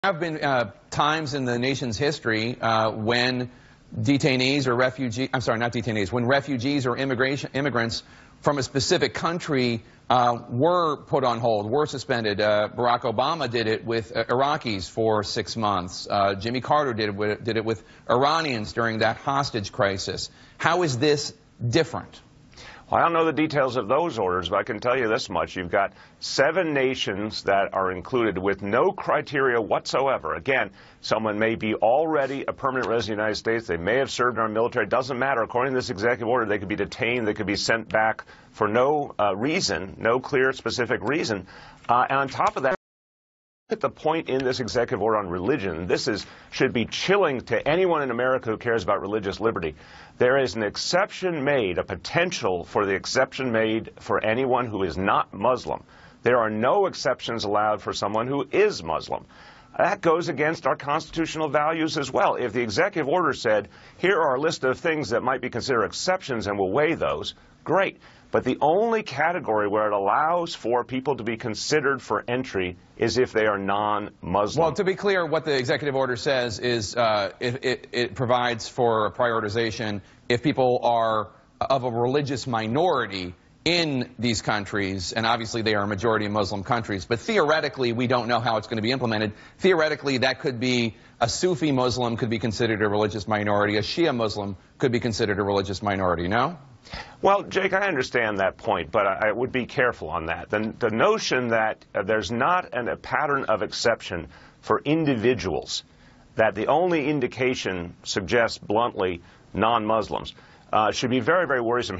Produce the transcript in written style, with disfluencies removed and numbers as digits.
There have been times in the nation's history when detainees or refugees, I'm sorry, not detainees, when refugees or immigrants from a specific country were put on hold, were suspended. Barack Obama did it with Iraqis for 6 months. Jimmy Carter did it with Iranians during that hostage crisis. How is this different? Well, I don't know the details of those orders, but I can tell you this much. You've got 7 nations that are included with no criteria whatsoever. Again, someone may be already a permanent resident of the United States. They may have served in our military. It doesn't matter. According to this executive order, they could be detained. They could be sent back for no reason, no clear, specific reason. And on top of that, at the point in this executive order on religion, should be chilling to anyone in America who cares about religious liberty. There is an exception made, a potential for the exception made for anyone who is not Muslim. There are no exceptions allowed for someone who is Muslim. That goes against our constitutional values as well. If the executive order said, here are a list of things that might be considered exceptions and we'll weigh those, great. But the only category where it allows for people to be considered for entry is if they are non-Muslim. Well, to be clear, what the executive order says is it provides for prioritization if people are of a religious minority in these countries, and obviously they are a majority of Muslim countries, but theoretically we don't know how it's going to be implemented. Theoretically, that could be a Sufi Muslim could be considered a religious minority, a Shia Muslim could be considered a religious minority, no? Well, Jake, I understand that point, but I would be careful on that. The notion that there's not a pattern of exception for individuals, that the only indication suggests bluntly non-Muslims, should be very, very worrisome here.